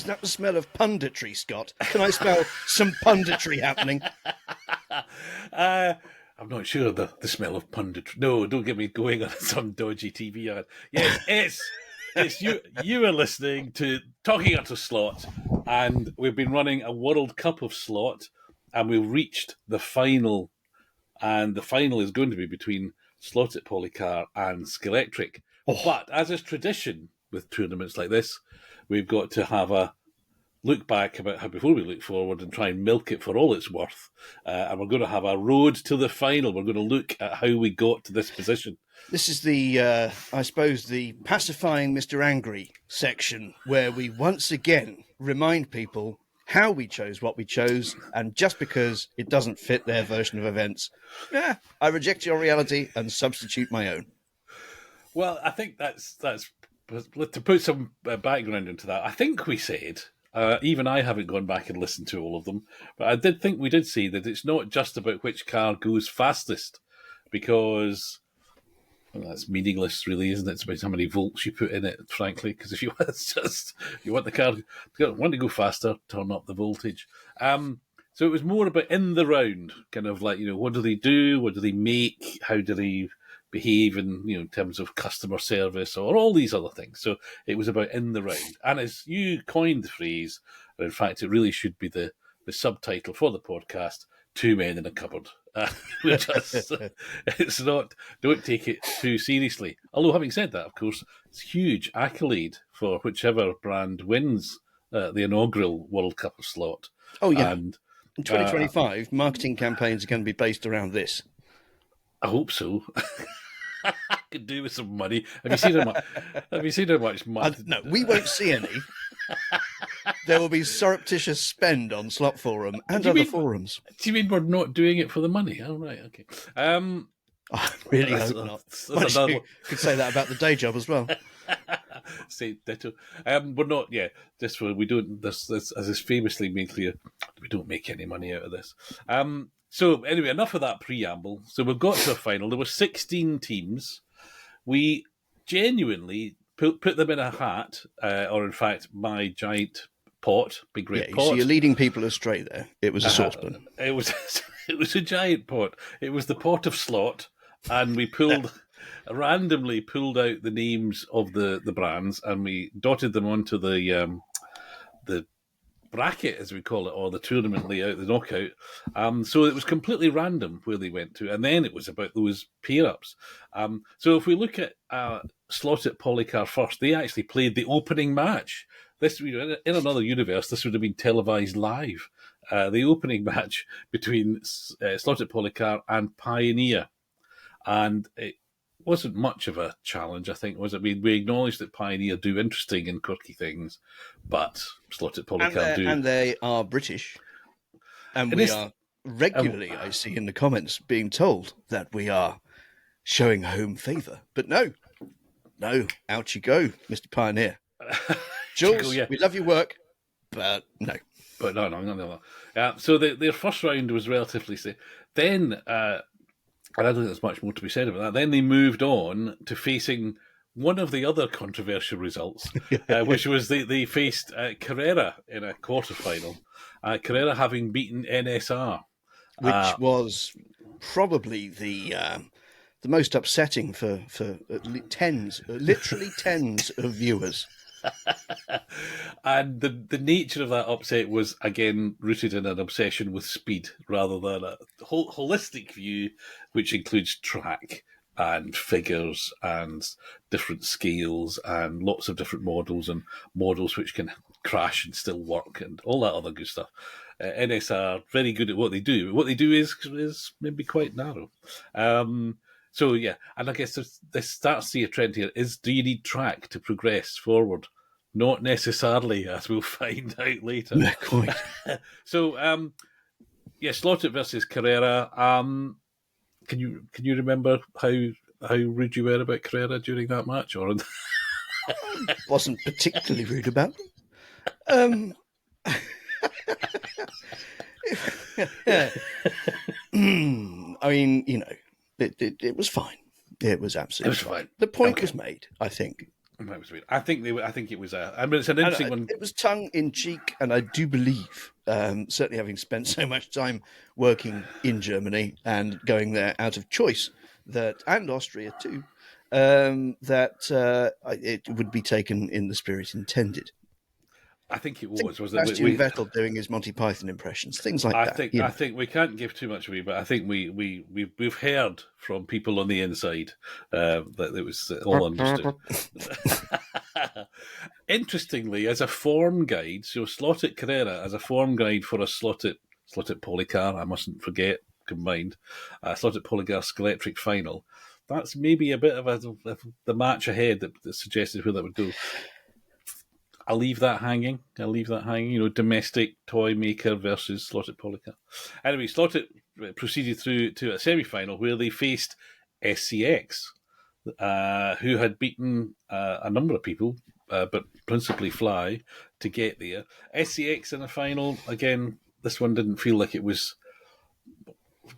that the smell of punditry, Scott? Can I smell some punditry happening? I'm not sure the smell of punditry. No, don't get me going on some dodgy TV ad. Yes, it's you. You are listening to Talking Utter Slot, and we've been running a World Cup of Slot, and we've reached the final, and the final is going to be between Slot at Policar and Scalextric. Oh. But as is tradition with tournaments like this, we've got to have a look back about how before we look forward and try and milk it for all it's worth. And we're going to have a road to the final. We're going to look at how we got to this position. This is the, I suppose, the pacifying Mr. Angry section, where we once again remind people how we chose what we chose, and just because it doesn't fit their version of events, I reject your reality and substitute my own. Well, I think that's to put some background into that. I think we said, even I haven't gone back and listened to all of them, but I did think we did say that it's not just about which car goes fastest, because that's meaningless, really, isn't it? It's about how many volts you put in it, frankly. Because if you want the car want to go faster, turn up the voltage. So it was more about in the round, kind of like, what do they do? What do they make? How do they behave in terms of customer service or all these other things? So it was about in the round. And as you coined the phrase, and in fact, it really should be the subtitle for the podcast, Two Men in a Cupboard. It's not, don't take it too seriously. Although, having said that, of course, it's a huge accolade for whichever brand wins the inaugural World Cup of Slot. Oh, yeah. And in 2025, marketing campaigns are going to be based around this. I hope so. I could do with some money. Have you seen how much money? No, we won't see any. There will be surreptitious spend on Slot Forum and other forums. Do you mean we're not doing it for the money? Oh, right, okay. I really hope not. You could say that about the day job as well. Say ditto. We're not. Yeah, we don't. This as is famously made clear, we don't make any money out of this. So anyway, enough of that preamble. So we've got to a final. There were 16 teams. We genuinely put them in a hat, or in fact, my giant pot, big great pot. So you're leading people astray there. It was a saucepan. It was a giant pot. It was the pot of Slot, and we randomly pulled out the names of the brands, and we dotted them onto the bracket, as we call it, or the tournament layout, the knockout. So it was completely random where they went to, and then it was about those pair-ups. So if we look at Slot at Policar first, they actually played the opening match. This, in another universe, this would have been televised live. The opening match between Slot at Policar and Pioneer. And it wasn't much of a challenge, I think, was it? We acknowledged that Pioneer do interesting and quirky things, but Slot at Policar do. And they are British. And we are regularly, I see in the comments, being told that we are showing home favour. But no, out you go, Mr. Pioneer. Jules, we love your work, but no. But no. So their first round was relatively safe. Then, and I don't think there's much more to be said about that. Then they moved on to facing one of the other controversial results, which was they faced Carrera in a quarterfinal. Carrera having beaten NSR, which was probably the most upsetting for literally tens of viewers. And the nature of that upset was, again, rooted in an obsession with speed rather than a holistic view, which includes track and figures and different scales and lots of different models and models which can crash and still work and all that other good stuff. NSR, very good at what they do. What they do is maybe quite narrow. So, yeah, and I guess this starts to see a trend here, do you need track to progress forward? Not necessarily, as we'll find out later. Yeah, quite. So, Slotted versus Carrera. Can you remember how rude you were about Carrera during that match? Or wasn't particularly rude about them. I mean, it was fine. It was absolutely fine. The point was made, I think. That was weird. I think it was a. I mean, it's an And interesting one. it was tongue in cheek, and I do believe, certainly having spent so much time working in Germany and going there out of choice, and Austria too, it would be taken in the spirit intended. I think it Think was. Was it? Sebastian Vettel doing his Monty Python impressions, things like that. I think we can't give too much away, but I think we've heard from people on the inside that it was all understood. Interestingly, as a form guide, so Slotted Carrera as a form guide for a Slotted Policar, I mustn't forget, combined, Slotted Policar Scalextric final. That's maybe a bit of the match ahead that suggested where that would go. I'll leave that hanging. Domestic toy maker versus Slotted Policar. Anyway, Slotted proceeded through to a semi-final where they faced SCX, who had beaten a number of people, but principally Fly, to get there. SCX in a final, again, this one didn't feel like it was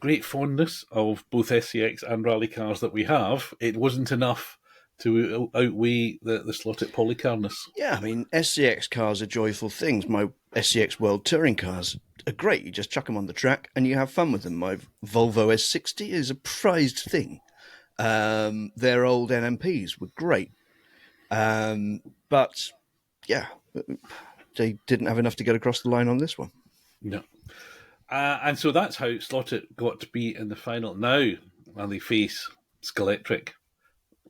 great fondness of both SCX and rally cars that we have. It wasn't enough to outweigh the Slotted Policarness. Yeah, I mean, SCX cars are joyful things. My SCX World Touring cars are great. You just chuck them on the track and you have fun with them. My Volvo S60 is a prized thing. Their old NMPs were great. But, yeah, they didn't have enough to get across the line on this one. No. And so that's how Slotted got to be in the final. Now, when they face Scalextric,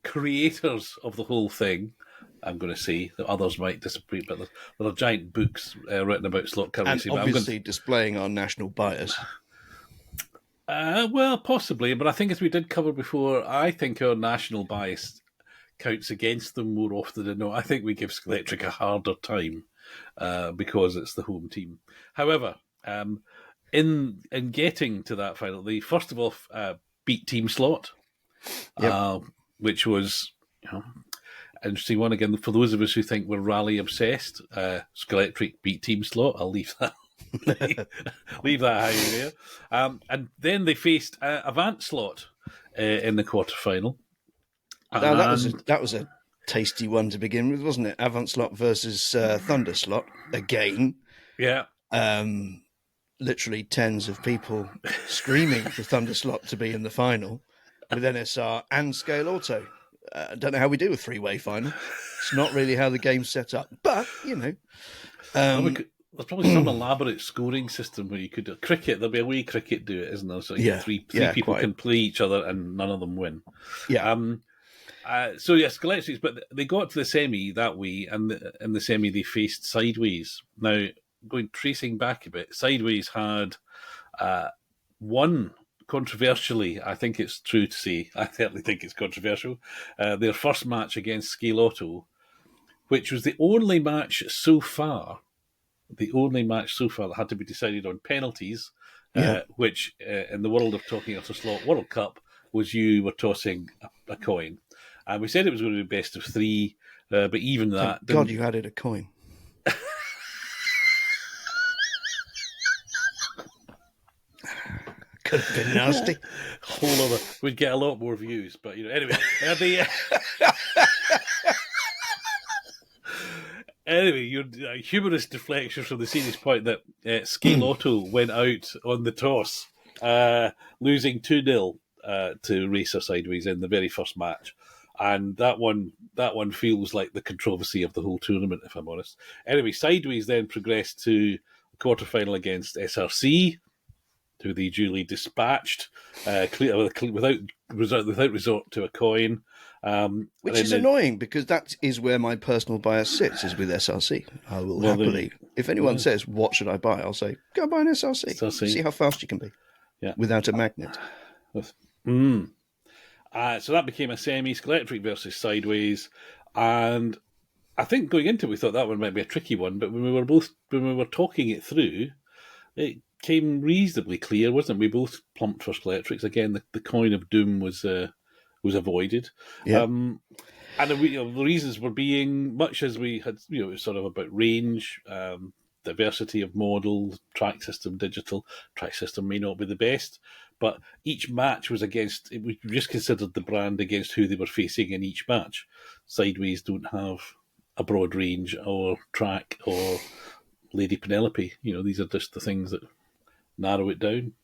creators of the whole thing, I'm going to say that others might disagree, but there are giant books written about slot car racing. And obviously displaying our national bias. Well, possibly, but I think as we did cover before, I think our national bias counts against them more often than not. I think we give Scalextric a harder time because it's the home team. However, in getting to that final, they first of all beat Team Slot. Yep. Which was interesting one. Again, for those of us who think we're rally obsessed, Scalextric beat Team Slot. I'll leave that leave that hanging there. And then they faced Avant Slot in the quarterfinal. Now, that was a tasty one to begin with, wasn't it? Avant Slot versus Thunder Slot again. Yeah. Literally tens of people screaming for Thunder Slot to be in the final. With NSR and Scale Auto. I don't know how we do a three-way final. It's not really how the game's set up. But, there's probably some elaborate scoring system where you could do cricket. There'll be a way cricket do it, isn't there? So three people can play each other and none of them win. Yeah. Scalextric, but they got to the semi that way, and in the semi they faced Sideways. Now, tracing back a bit, Sideways had one. Controversially, I think it's true to say, I certainly think it's controversial, their first match against Scale Auto, which was the only match so far that had to be decided on penalties, which in the world of Talking After Slot World Cup was you were tossing a coin. And we said it was going to be best of three, but even that... God, you added a coin. Could have been nasty. We'd get a lot more views, but anyway. Anyway, your humorous deflection from the series point that Scale Auto went out on the toss, losing 2-0 to Racer Sideways in the very first match. And that one feels like the controversy of the whole tournament, if I'm honest. Anyway, Sideways then progressed to the quarterfinal against SRC, who they duly dispatched without resort to a coin. Which is annoying, because that is where my personal bias sits, is with SRC. I will happily, if anyone says, what should I buy? I'll say, go buy an SRC. See how fast you can be without a magnet. So that became a semi, Scalextric versus Sideways. And I think going into it, we thought that one might be a tricky one, but when we were talking it through, it came reasonably clear, wasn't it? We both plumped for Scalextrics. Again, the coin of doom was avoided. Yeah. And the reasons were being, much as we had, it was sort of about range, diversity of model, track system, digital. Track system may not be the best, but each match was against, we just considered the brand against who they were facing in each match. Sideways don't have a broad range, or track, or Lady Penelope. These are just the things that narrow it down.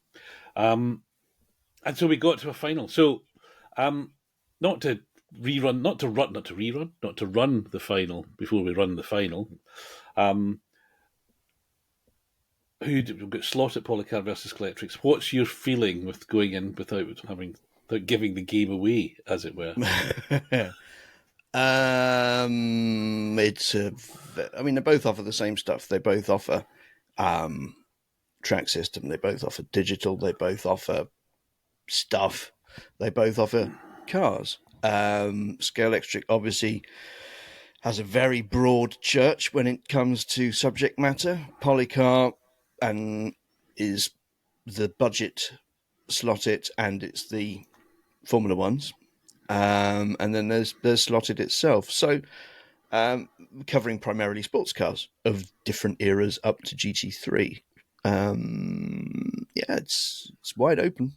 And so we got to a final. So, not to run the final before we run the final. We've got Slot at Policar versus Scalextric. What's your feeling with going in without giving the game away, as it were? They both offer the same stuff. They both offer track system. They both offer digital. They both offer stuff. They both offer cars. Scalextric obviously has a very broad church when it comes to subject matter. Policar is the budget slotted, and it's the Formula Ones. And then there's Slotted itself. So covering primarily sports cars of different eras up to GT3. It's wide open.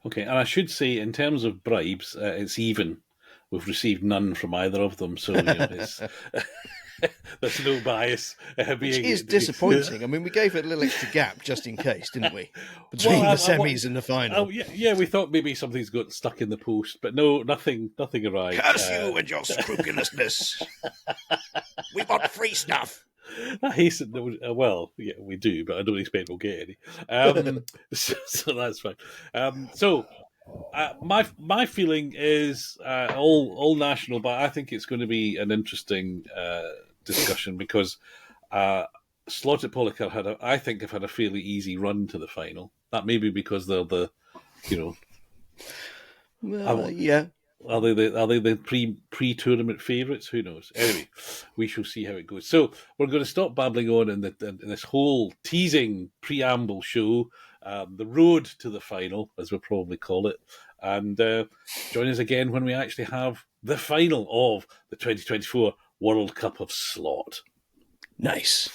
Okay, and I should say, in terms of bribes, it's even. We've received none from either of them, so there's no bias. Which is disappointing. We gave it a little extra gap just in case, didn't we? Between the semis and the final. We thought maybe something's got stuck in the post, but no, nothing arrived. Curse you and your scrupulousness. We want free stuff. I hasten. Well, yeah, we do, but I don't expect we'll get any. So that's fine. My feeling is all national, but I think it's going to be an interesting discussion because Slotted Policar have had a fairly easy run to the final. That may be because they're the, yeah. Are they the pre-tournament favourites? Who knows? Anyway, we shall see how it goes. So we're going to stop babbling on in this whole teasing preamble show, the road to the final, as we'll probably call it, and join us again when we actually have the final of the 2024 World Cup of Slot. Nice.